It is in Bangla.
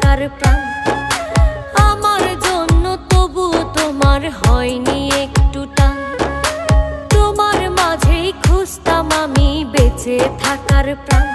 থাকার প্রাণ। আমার জন্য তবু তোমার হয়নি একটু টান। তোমার মাঝেই খুঁজতাম আমি বেঁচে থাকার প্রাণ।